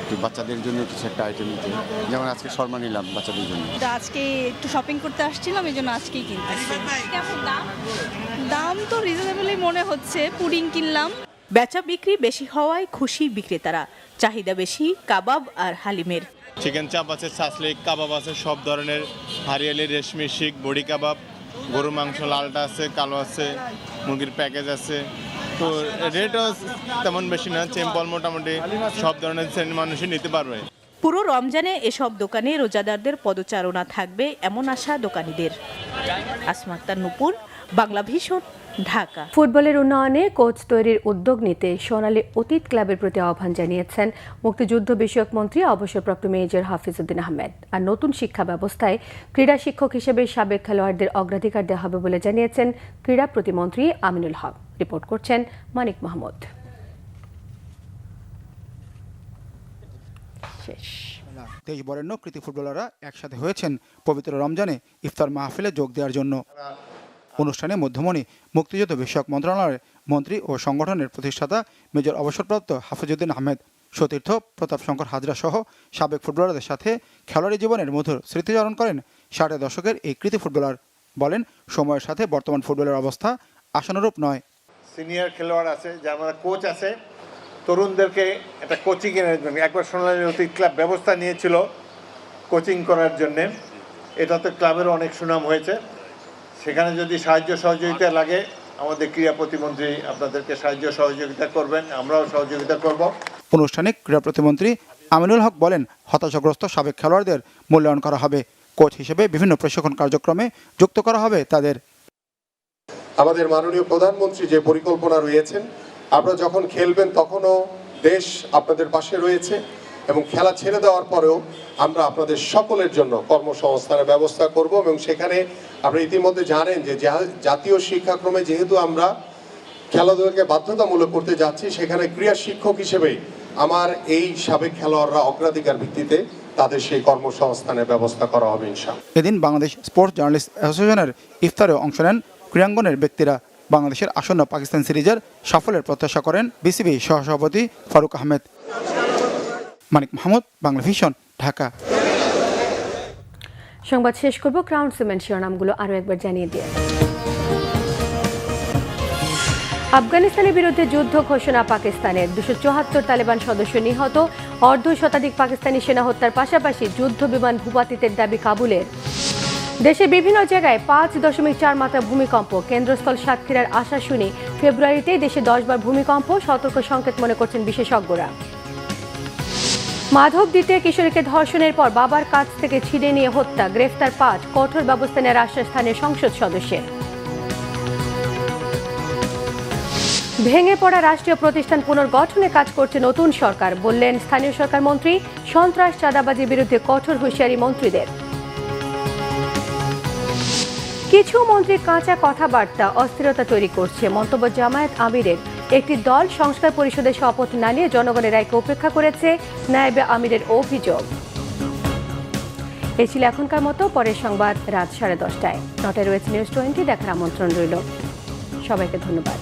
একটু বাচ্চাদের জন্য কিছু একটা আইটেম নিতে, যেমন আজকে শর্মা নিলাম বাচ্চাদের জন্য। আজকে একটু শপিং করতে আসছিলাম, এই জন্য আজকেই কিনতেছি। দাম তো রিজনেবলই মনে হচ্ছে, পুডিং কিনলাম। বেচা বিক্রি বেশি হওয়ায় খুশি বিক্রেতারা। চাহিদা বেশি কাবাব আর হালিমের। চিকেন চাপ আছে, ছাসলিক কাবাব আছে, সব ধরনের হারিয়ালি, রেশমি, শিক, বডি কাবাব, গরু মাংস লালটা আছে, কালো আছে, মুরগির প্যাকেজ আছে। তো রেটও তেমন বেশি না, সিম্পল, মোটামুটি সব ধরনের শ্রেণীর মানুষই নিতে পারবে। পুরো রমজানে এসব দোকানে রোজাদারদের পদচারণা থাকবে এমন আশা দোকানীদের। আসমা আক্তার নূপুর, বাংলা ভিশন, ঢাকা। ফুটবলের উন্নয়নে কোচ তৈরির উদ্যোগ নিতে সোনালী অতীত ক্লাবের প্রতি আহ্বান জানিয়েছেন মুক্তিযুদ্ধ বিষয়ক মন্ত্রী অবসরপ্রাপ্ত মেজর হাফিজউদ্দিন আহমেদ। আর নতুন শিক্ষা ব্যবস্থায় ক্রীড়া শিক্ষক হিসেবে সাবেক খেলোয়াড়দের অগ্রাধিকার দেওয়া হবে বলে জানিয়েছেন ক্রীড়া প্রতিমন্ত্রী আমিনুল হক। রিপোর্ট করছেন মানিক মাহমুদ। দেশ বরেণ্য কৃতি ফুটবলাররা একসাথে হয়েছেন পবিত্র রমজানে ইফতার মাহফিলে যোগ দেওয়ার জন্য। অনুষ্ঠানে মধ্যমণি মুক্তিযুদ্ধ বিষয়ক মন্ত্রণালয়ের মন্ত্রী ও সংগঠনের প্রতিষ্ঠাতা মেজর অবসরপ্রাপ্ত হাফিজউদ্দিন আহমেদ, সতীর্থ প্রতাপ শঙ্কর হাজরা সহ সাবেক ফুটবলারদের সাথে খেলোয়াড়ি জীবনের মধুর স্মৃতিচারণ করেন 60 দশকের এই কৃতি ফুটবলার। বলেন, সময়ের সাথে বর্তমান ফুটবলের অবস্থা আশানুরূপ নয়। সিনিয়র খেলোয়াড় আছে, যারা কোচ আছে, তরুণদেরকে একটা কোচিংয়ের জন্য একবার সোনালী অতীত ক্লাব ব্যবস্থা নিয়েছিল কোচিং করার জন্যে। এটাতে ক্লাবের অনেক সুনাম হয়েছে। সেখানে যদি সাহায্য সহযোগিতা লাগে, আমাদের ক্রীড়া প্রতিমন্ত্রী আপনাদেরকে সাহায্য সহযোগিতা করবেন, আমরাও সহযোগিতা করব। অনুষ্ঠানে ক্রীড়া প্রতিমন্ত্রী আমিনুল হক বলেন, হতাশাগ্রস্ত সাবেক খেলোয়াড়দের মূল্যায়ন করা হবে। কোচ হিসেবে বিভিন্ন প্রশিক্ষণ কার্যক্রমে যুক্ত করা হবে তাদের। আমাদের মাননীয় প্রধানমন্ত্রী যে পরিকল্পনা রয়েছেন, আপনারা যখন খেলবেন তখনও দেশ আপনাদের পাশে রয়েছে, এবং খেলা ছেড়ে দেওয়ার পরেও আমরা আপনাদের সকলের জন্য কর্মসংস্থানের ব্যবস্থা করব। এবং সেখানে আপনারা ইতিমধ্যে জানেন যে জাতীয় শিক্ষাক্রমে যেহেতু আমরা খেলাধুলাকে বাধ্যতামূলক করতে যাচ্ছি, সেখানে ক্রীড়া শিক্ষক হিসেবে আমার এই সাবেক খেলোয়াড়রা অগ্রাধিকার ভিত্তিতে তাদের সেই কর্মসংস্থানের ব্যবস্থা করা হবে ইনশাআল্লাহ। এদিন বাংলাদেশ স্পোর্টস জার্নালিস্ট অ্যাসোসিয়েশনের ইফতারে অংশ নেন ক্রীড়াঙ্গনের ব্যক্তিরা। বাংলাদেশের আসন্ন পাকিস্তান সিরিজের সাফল্যের প্রত্যাশা করেন বিসিবি সহসভাপতি ফারুক আহমেদ। মানিক মাহমুদ, বাংলা ভিশন, ঢাকা। সংবাদ শেষ করব ক্রাউন সিমেন্ট শিরোনামগুলো আরও একবার জানিয়ে দিয়ে। আফগানিস্তানের বিরুদ্ধে যুদ্ধ ঘোষণা পাকিস্তানের। 274 তালেবান সদস্য নিহত, অর্ধশতাধিক পাকিস্তানি সেনা হত্যার পাশাপাশি যুদ্ধ বিমান ভূপাতিতের দাবি কাবুলের। দেশের বিভিন্ন জায়গায় 5.4 মাত্রা ভূমিকম্প, কেন্দ্রস্থল সাতক্ষীরার আশা শুনি ফেব্রুয়ারিতে দেশে 10 বার ভূমিকম্প, সতর্ক সংকেত মনে করছেন বিশেষজ্ঞরা। মাধবদীতে কিশোরীকে ধর্ষণের পর বাবার কাছ থেকে ছিনিয়ে নিয়ে হত্যা, গ্রেফতার 5, কঠোর ব্যবস্থা নেওয়ার আশ্বাস স্থানীয় সংসদ সদস্যের। ভেঙে পড়া রাষ্ট্রীয় প্রতিষ্ঠান পুনর্গঠনে কাজ করছে নতুন সরকার, বললেন স্থানীয় সরকার মন্ত্রী। সন্ত্রাস চাঁদাবাজির বিরুদ্ধে কঠোর হুঁশিয়ারি মন্ত্রীদের। কিছু মন্ত্রী কাঁচা কথাবার্তা অস্থিরতা তৈরি করছে, মন্তব্য জামায়াত আমিরের। একটি দল সংস্কার পরিষদের শপথ না নিয়ে জনগণের রায়কে উপেক্ষা করেছে, নায়েবে আমিরের অভিযোগ। এই ছিল এখনকার মতো, পরের সংবাদ রাত 10:30টায়। নটায় রয়েছে নিউজ 20, দেখার আমন্ত্রণ রইল। সবাইকে ধন্যবাদ।